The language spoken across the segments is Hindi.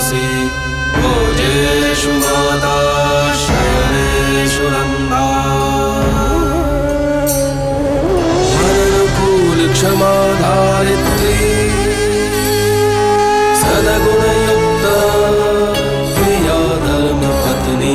सल्लासि भोजेषु माता शयनेषु नन्दा क्षमा धारित्री सद्गुणयुक्ता प्रिया धर्मपत्नी।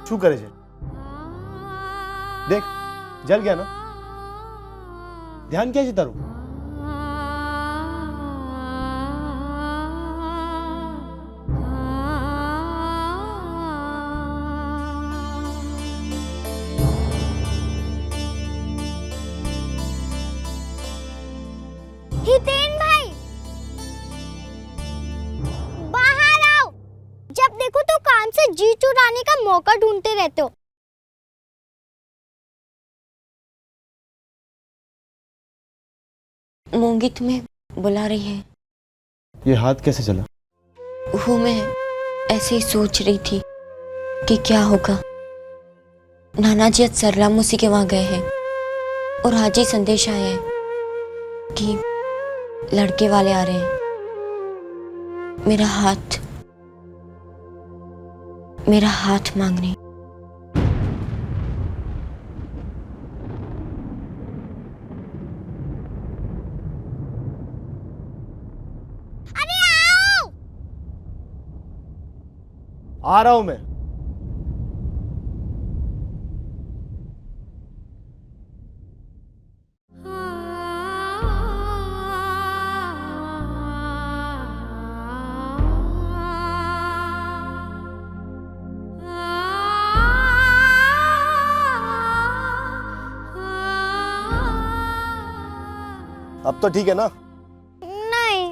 શું કરે છે? દેખ જલ ગયા ના. ધ્યાન ક્યાં છે તારું? हितेन भाई बाहर आओ। जब देखो तो काम से जी चुराने का मौका ढूंढते रहते हो। मूंगी तुम्हें बुला रही है। ये हाथ कैसे चला? वो मैं ऐसे ही सोच रही थी कि क्या होगा। नाना जी आज सरला मौसी के वहां गए हैं और आज ही संदेश आया है कि लड़के वाले आ रहे हैं। मेरा हाथ मांगने। अरे आओ। आ रहा हूं मैं। अब तो ठीक है ना? नहीं,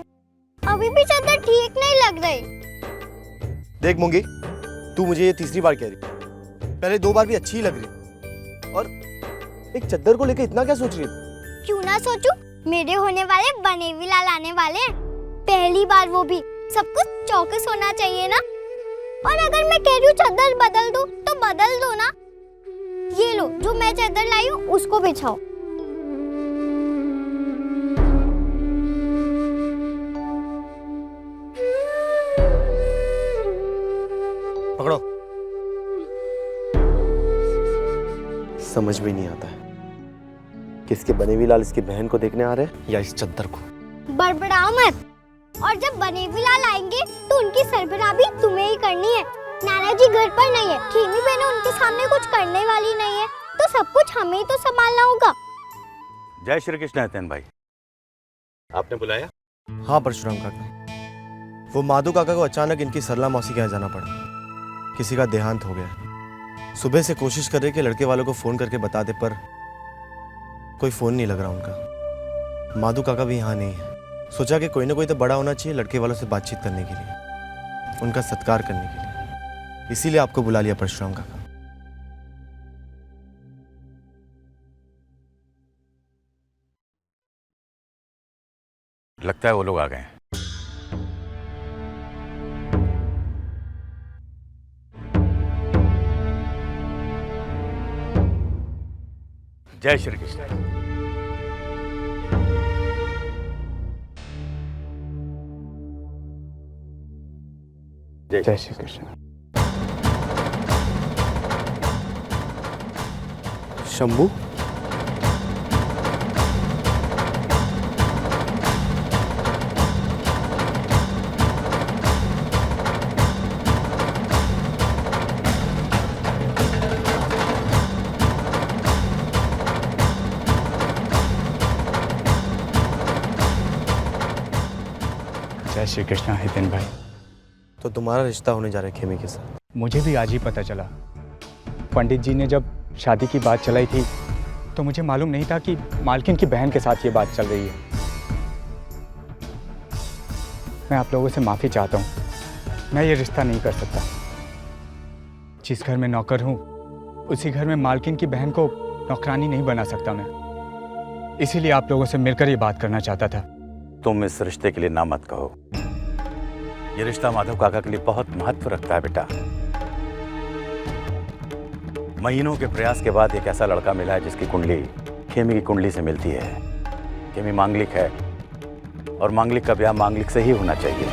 अभी भी चादर ठीक नहीं लग रही। देख मूंगी, तू मुझे ये तीसरी बार कह रही। पहले 2 बार भी अच्छी ही लग रही और एक चद्दर को लेकर इतना क्या सोच रही है? क्यों ना सोचूं? मेरे होने वाले बनेवी लाल आने वाले हैं। पहली बार वो भी। सब कुछ चौकस होना चाहिए ना। और अगर मैं कह रही हूँ चद्दर बदल दो तो बदल दो ना। ये लो, जो मैं चद्दर लाई हूँ उसको बिछाओ। पकड़ो। समझ में नहीं आता है किसके बनेवी लाल इसकी बहन को देखने आ रहे हैं या इस चद्दर को। बड़बड़ाओ मत। और जब बनेवी लाल आएंगे तो उनकी सरबराह भी तुम्हें ही करनी है। नाना जी घर पर नहीं है, खीमी बहनें उनके सामने कुछ करने वाली नहीं है, तो सब कुछ हमें ही तो संभालना होगा। जय श्री कृष्ण हितेन भाई, आपने बुलाया? हाँ परशुराम काका, वो माधु काका को अचानक इनकी सरला मौसी के यहाँ जाना पड़ा। किसी का देहांत हो गया। सुबह से कोशिश कर रहे कि लड़के वालों को फोन करके बता दे, पर कोई फोन नहीं लग रहा उनका। माधु काका भी यहाँ नहीं है। सोचा कि कोई ना कोई तो बड़ा होना चाहिए लड़के वालों से बातचीत करने के लिए, उनका सत्कार करने के लिए। इसीलिए आपको बुला लिया परशुराम काका। लगता है वो लोग आ गए हैं। जय श्री कृष्ण। जय श्री कृष्ण। शंभू, जय श्री कृष्णा हितेन भाई। तो तुम्हारा रिश्ता होने जा रहा है खेमी के साथ? मुझे भी आज ही पता चला। पंडित जी ने जब शादी की बात चलाई थी तो मुझे मालूम नहीं था कि मालकिन की बहन के साथ ये बात चल रही है। मैं आप लोगों से माफ़ी चाहता हूँ। मैं ये रिश्ता नहीं कर सकता। जिस घर में नौकर हूँ उसी घर में मालकिन की बहन को नौकरानी नहीं बना सकता मैं। इसीलिए आप लोगों से मिलकर ये बात करना चाहता था। तुम इस रिश्ते के लिए ना मत कहो। ये रिश्ता माधव काका के लिए बहुत महत्व रखता है बेटा। महीनों के प्रयास के बाद एक ऐसा लड़का मिला है जिसकी कुंडली खेमी की कुंडली से मिलती है। खेमी मांगलिक है और मांगलिक का ब्याह मांगलिक से ही होना चाहिए,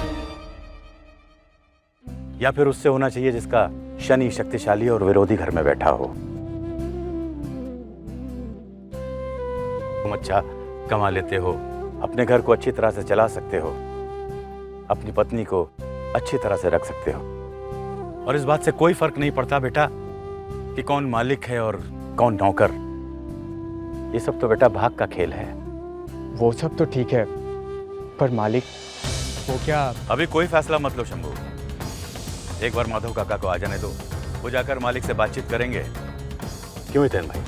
या फिर उससे होना चाहिए जिसका शनि शक्तिशाली और विरोधी घर में बैठा हो। तुम अच्छा कमा लेते हो, अपने घर को अच्छी तरह से चला सकते हो, अपनी पत्नी को अच्छी तरह से रख सकते हो, और इस बात से कोई फर्क नहीं पड़ता बेटा कि कौन मालिक है और कौन नौकर। ये सब तो बेटा भाग का खेल है। वो सब तो ठीक है, पर मालिक वो क्या? अभी कोई फैसला मत लो शंभू। एक बार माधव काका को आ जाने दो, वो जाकर मालिक से बातचीत करेंगे। क्यों हितेन भाई?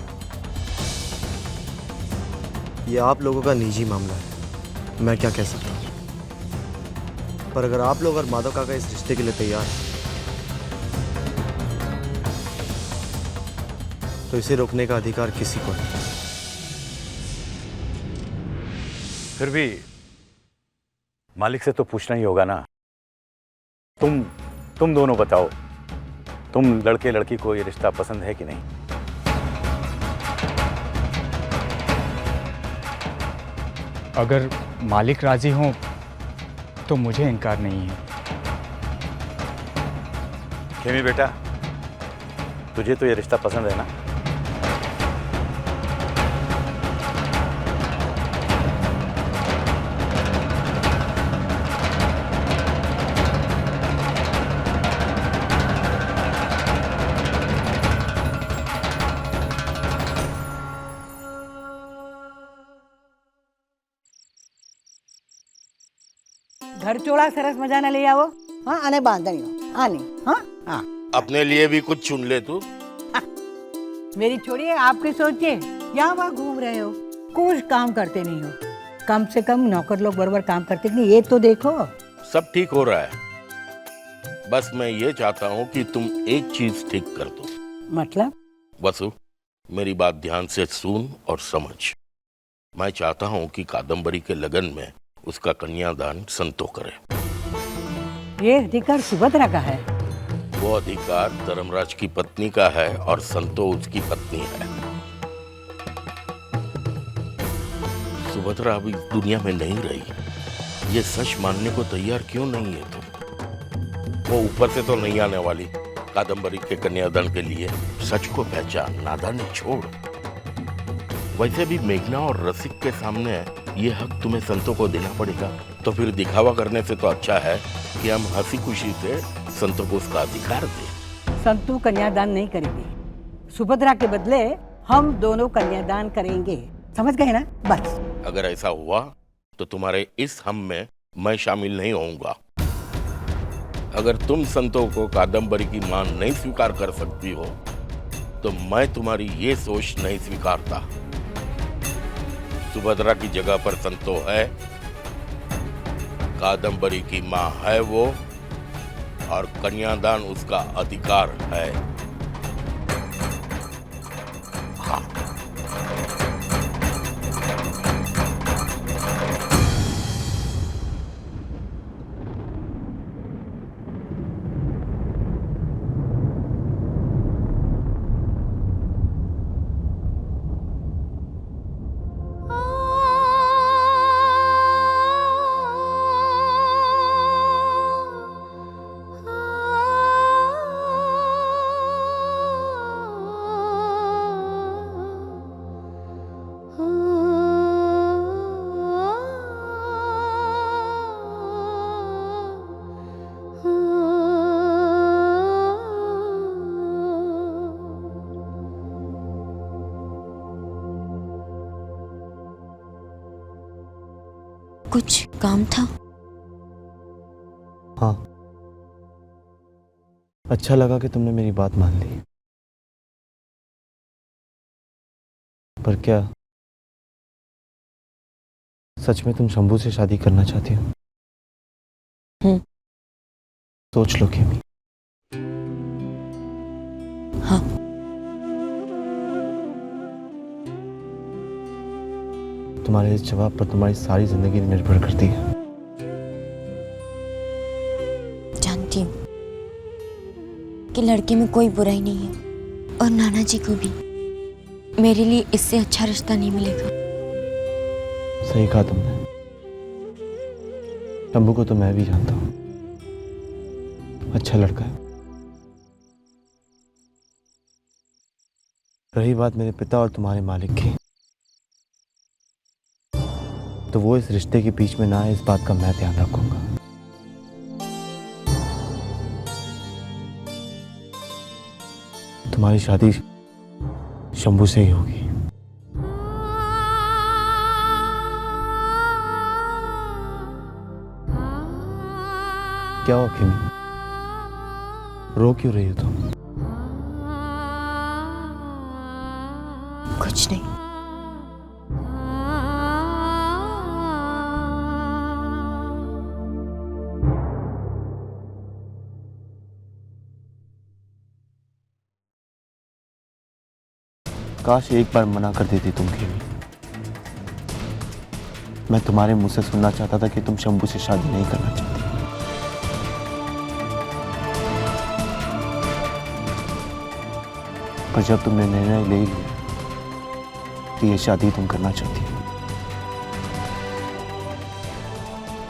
ये आप लोगों का निजी मामला है, मैं क्या कह सकता हूँ। पर अगर आप लोग और माधव काका इस रिश्ते के लिए तैयार हैं तो इसे रोकने का अधिकार किसी को नहीं। फिर भी मालिक से तो पूछना ही होगा ना। तुम दोनों बताओ, तुम लड़के लड़की को ये रिश्ता पसंद है कि नहीं? अगर मालिक राजी हों तो मुझे इनकार नहीं है। खेमी बेटा, तुझे तो ये रिश्ता पसंद है ना? घर चोड़ा सरस मजाना ले आओ। हाँ आने बांधनी हो आने। हाँ हाँ अपने लिए भी कुछ चुन ले तू। मेरी छोड़िए, आपकी सोचिए, यहाँ वहाँ घूम रहे हो, कुछ काम करते नहीं हो। कम से कम नौकर लोग बराबर काम करते नहीं, ये तो देखो। सब ठीक हो रहा है, बस मैं ये चाहता हूँ कि तुम एक चीज ठीक कर दो। मतलब? वसु, मेरी बात ध्यान से सुन और समझ। मैं चाहता हूँ कि कादम्बरी के लगन में उसका कन्यादान संतो करे। ये अधिकार सुभद्रा का है। वो अधिकार धर्मराज की पत्नी का है और संतो उसकी पत्नी है। सुभद्रा अभी दुनिया में नहीं रही, ये सच मानने को तैयार क्यों नहीं है तुम? वो ऊपर से तो नहीं आने वाली कादम्बरी के कन्यादान के लिए। सच को पहचान, नादानी छोड़। वैसे भी मेघना और रसिक के सामने ये हक तुम्हें संतों को देना पड़ेगा, तो फिर दिखावा करने से तो अच्छा है कि हम हंसी खुशी से संतों को उसका अधिकार दें। संतू कन्यादान नहीं करेंगे, सुभद्रा के बदले हम दोनों कन्यादान करेंगे, समझ गए ना? बस अगर ऐसा हुआ तो तुम्हारे इस हम में मैं शामिल नहीं होऊंगा। अगर तुम संतों को कादम्बरी की मान नहीं स्वीकार कर सकती हो तो मैं तुम्हारी ये सोच नहीं स्वीकारता। सुभद्रा की जगह पर संतो है, कादम्बरी की मां है वो, और कन्यादान उसका अधिकार है। हाँ। कुछ काम था? हाँ, अच्छा लगा कि तुमने मेरी बात मान ली। पर क्या सच में तुम शंभू से शादी करना चाहती हो? सोच लो किमी। हाँ। तुम्हारे इस जवाब पर तुम्हारी सारी जिंदगी निर्भर करती है। जानती हूँ कि लड़के में कोई बुराई नहीं है और नाना जी को भी मेरे लिए इससे अच्छा रिश्ता नहीं मिलेगा। सही कहा तुमने। शंभू को तो मैं भी जानता हूँ, अच्छा लड़का है। रही बात मेरे पिता और तुम्हारे मालिक की, तो वो इस रिश्ते के बीच में ना आए, इस बात का मैं ध्यान रखूंगा। तुम्हारी शादी शंभू से ही होगी। क्या हुआ किमी, रो क्यों रही हो तुम? कुछ नहीं। काश एक बार मना कर देती तुम किमी। मैं तुम्हारे मुंह से सुनना चाहता था कि तुम शंभू से शादी नहीं करना चाहती। पर जब तुमने निर्णय ले लिया कि ये शादी तुम करना चाहती हो,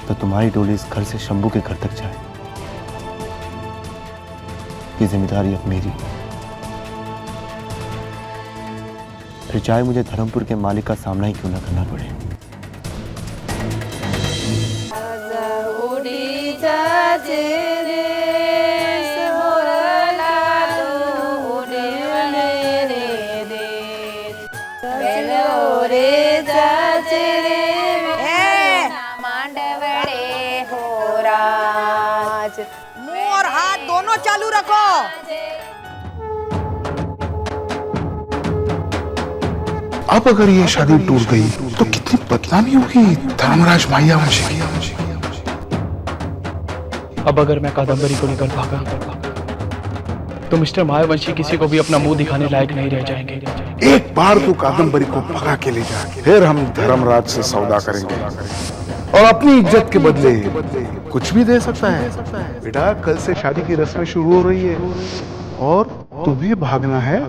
तो तुम्हारी डोली इस घर से शंभू के घर तक जाए, ये जिम्मेदारी अब मेरी। फिर चाहे मुझे धर्मपुर के मालिक का सामना ही क्यों ना करना पड़े। मुंह और हाथ दोनों चालू रखो। अब अगर ये शादी टूट गई तो कितनी बदनामी होगी धर्मराज मायावंशी की। अब अगर मैं कादम्बरी को निकल भागा तो मिस्टर मायावंशी किसी को भी अपना मुंह दिखाने लायक नहीं रह जाएंगे। एक बार तो कादम्बरी को भगा के ले जा, फिर हम धर्मराज से सौदा करेंगे और अपनी इज्जत के बदले कुछ भी दे सकता है। बेटा कल से शादी की रस्में शुरू हो रही है और तुम्हें भागना है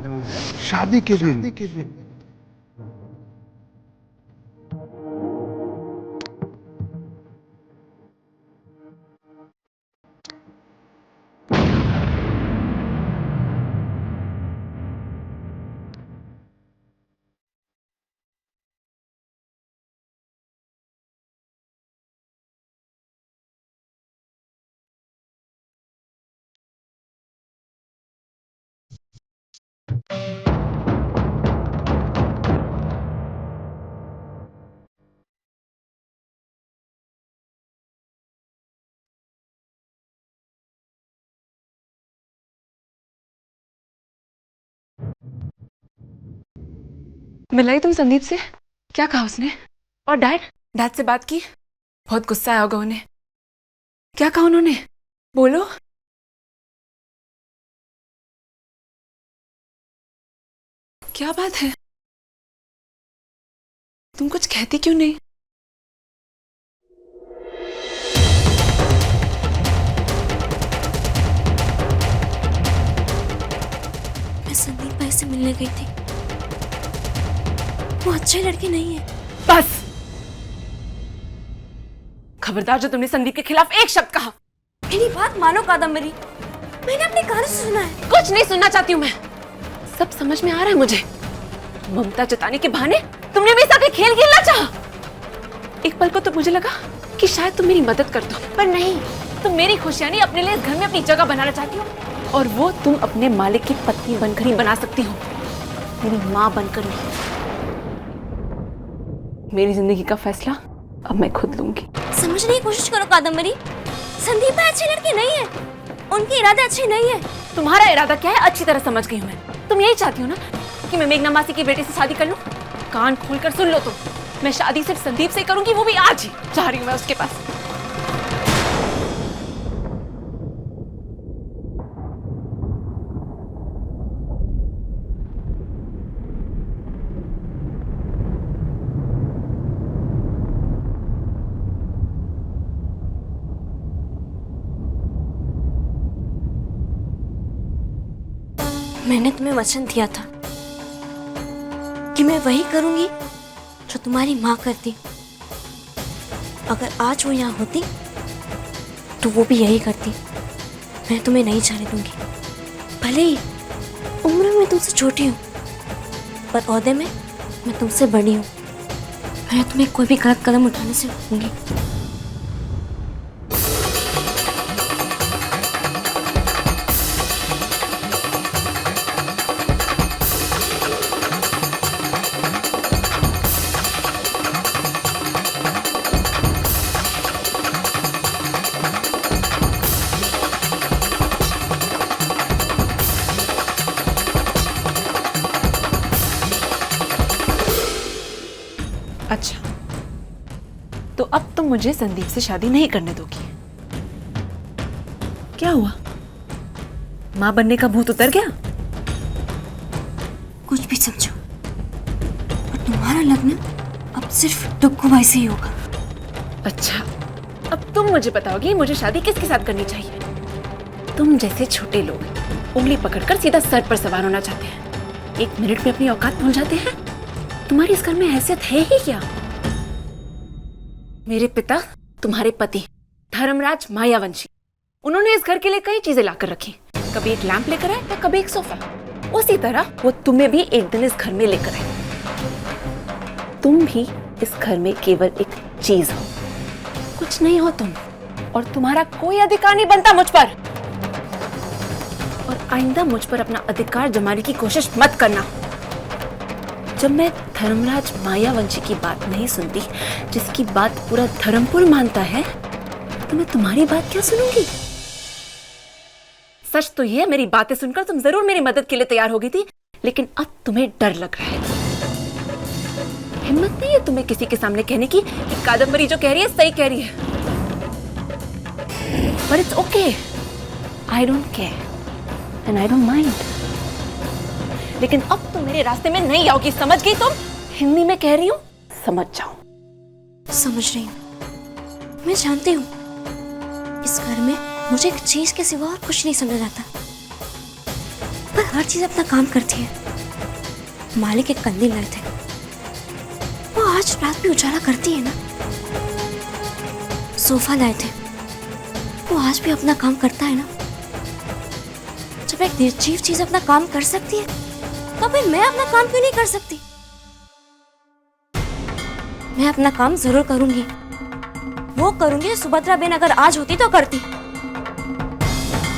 शादी के दिन। मिलाई तुम संदीप से? क्या कहा उसने? और डैड से बात की? बहुत गुस्सा आया होगा उन्हें। क्या कहा उन्होंने? बोलो। क्या बात है? तुम कुछ कहती क्यों नहीं? मैं संदीप भाई से मिलने गई थी, वो अच्छे लड़के नहीं है। बस खबरदार जो तुमने संदीप के खिलाफ एक शब्द कहा। मेरी बात मानो कादम्बरी, मैंने अपने कानों से सुना है। कुछ नहीं सुनना चाहती हूँ मैं, सब समझ में आ रहा है मुझे। ममता जताने के बहाने तुमने मेरे साथ खेल खेलना चाहा। एक पल को तो मुझे लगा कि शायद तुम मेरी मदद कर दो, पर नहीं, तुम मेरी खुशियां नहीं अपने लिए इस घर में अपनी जगह बनाना चाहती हो, और वो तुम अपने मालिक की पत्नी बनकर ही बना सकती हो, मेरी माँ बनकर नहीं। मेरी जिंदगी का फैसला अब मैं खुद लूंगी। समझने की कोशिश करो कादम्बरी, संदीप भाई अच्छे लड़के नहीं है, उनके इरादे अच्छे नहीं है। तुम्हारा इरादा क्या है अच्छी तरह समझ गई हूँ मैं। तुम यही चाहती हो ना कि मैं मेघना मासी के बेटे से शादी कर लूं? कान खोलकर सुन लो तुम, मैं शादी सिर्फ संदीप से करूंगी, वो भी आज ही। जा रही हूँ मैं उसके पास। मैंने तुम्हें वचन दिया था कि मैं वही करूंगी जो तुम्हारी माँ करती। अगर आज वो यहाँ होती तो वो भी यही करती। मैं तुम्हें नहीं जाने दूंगी। भले ही उम्र में तुमसे छोटी हूँ, पर ओहदे में मैं तुमसे बड़ी हूँ। मैं तुम्हें कोई भी गलत कदम उठाने से रोकूंगी। अच्छा, तो अब तुम मुझे संदीप से शादी नहीं करने दोगी? क्या हुआ, मां बनने का भूत उतर गया? कुछ भी समझो, और तुम्हारा लग्न अब सिर्फ डुग्गू भाई से ही होगा। अच्छा, अब तुम मुझे बताओगी मुझे शादी किसके साथ करनी चाहिए? तुम जैसे छोटे लोग उंगली पकड़कर सीधा सर पर सवार होना चाहते हैं, 1 मिनट में अपनी औकात भूल जाते हैं। तुम्हारी इस घर में हैसियत है ही क्या? मेरे पिता, तुम्हारे पति धर्मराज मायावंशी, उन्होंने इस घर के लिए कई चीजें लाकर रखी। कभी एक लैंप लेकर आए तो कभी एक सोफा। उसी तरह वो तुम्हें भी एक दिन इस घर में लेकर आए। तुम भी इस घर में केवल एक चीज हो, कुछ नहीं हो तुम, और तुम्हारा कोई अधिकार नहीं बनता मुझ पर। और आइंदा मुझ पर अपना अधिकार जमाने की कोशिश मत करना। जब मैं धर्मराज मायावंशी की बात नहीं सुनती, जिसकी बात पूरा धर्मपुर मानता है, तो मैं तुम्हारी बात क्या सुनूंगी? सच तो ये, मेरी बातें सुनकर तुम जरूर मेरी मदद के लिए तैयार हो गई थी, लेकिन अब तुम्हें डर लग रहा है। हिम्मत नहीं है तुम्हें किसी के सामने कहने की कि कादम्बरी जो कह रही है सही कह रही है। But it's okay. I don't care and I don't mind. लेकिन अब तुम मेरे रास्ते में नहीं आओगी, समझ गई तुम? हिंदी में कह रही हूँ, समझ जाओ। समझ रही हूँ, मैं जानती हूँ इस घर में मुझे एक चीज के सिवा और कुछ नहीं समझ आता, पर हर चीज अपना काम करती है। मालिक एक कंदील लाए थे, वो आज रात भी उजाला करती है ना। सोफा लाए थे, वो आज भी अपना काम करता है ना। जब एक निर्जीव चीज अपना काम कर सकती है, तो फिर मैं अपना काम क्यों नहीं कर सकती? मैं अपना काम जरूर करूंगी, वो करूंगी जो सुभद्रा बेन अगर आज होती तो करती।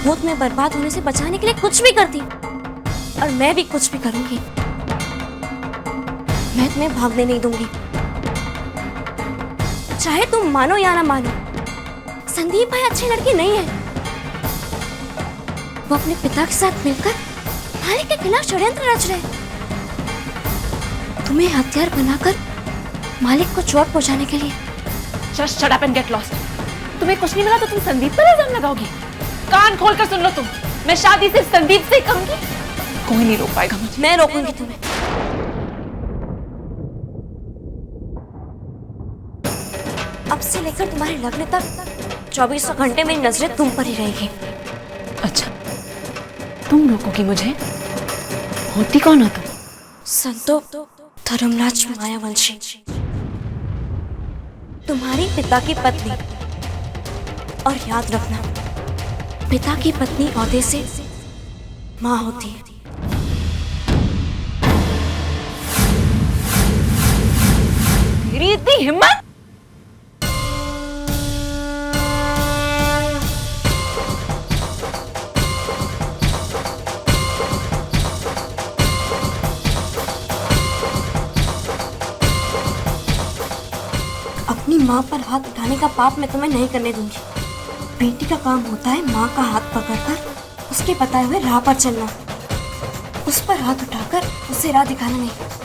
भूत में बर्बाद होने से बचाने के लिए कुछ भी करती, और मैं भी कुछ भी करूंगी। मैं तुम्हें भागने नहीं दूंगी, चाहे तुम मानो या ना मानो। संदीप भाई अच्छे लड़के नहीं है, वो अपने पिता के साथ मिलकर मालिक के खिलाफ षड्यंत्र रच रहे। तुम्हें हथियार बनाकर मालिक को चोट पहुंचाने के लिए। Just shut up and get lost. तुम्हें कुछ नहीं मिला तो तुम संदीप पर इल्जाम लगाओगी? कान खोलकर सुन लो तुम, मैं शादी सिर्फ संदीप से करूंगी। कोई नहीं रोक पाएगा मुझे। मैं रोकूंगी तुम्हें। अब से लेकर तुम्हारे लगने तक 24 घंटे मेरी नजरें तुम पर ही रहेगी। अच्छा, तुम रोकोगी मुझे? होती कौन हो तुम? संतो धर्मराज मायावंशी, तुम्हारी पिता की पत्नी। और याद रखना, पिता की पत्नी ओहदे से माँ होती है। तेरी इतनी हिम्मत! अपनी माँ पर हाथ उठाने का पाप मैं तुम्हें नहीं करने दूंगी। बेटी का काम होता है माँ का हाथ पकड़कर उसके बताए हुए राह पर चलना, उस पर हाथ उठाकर उसे राह दिखाना नहीं।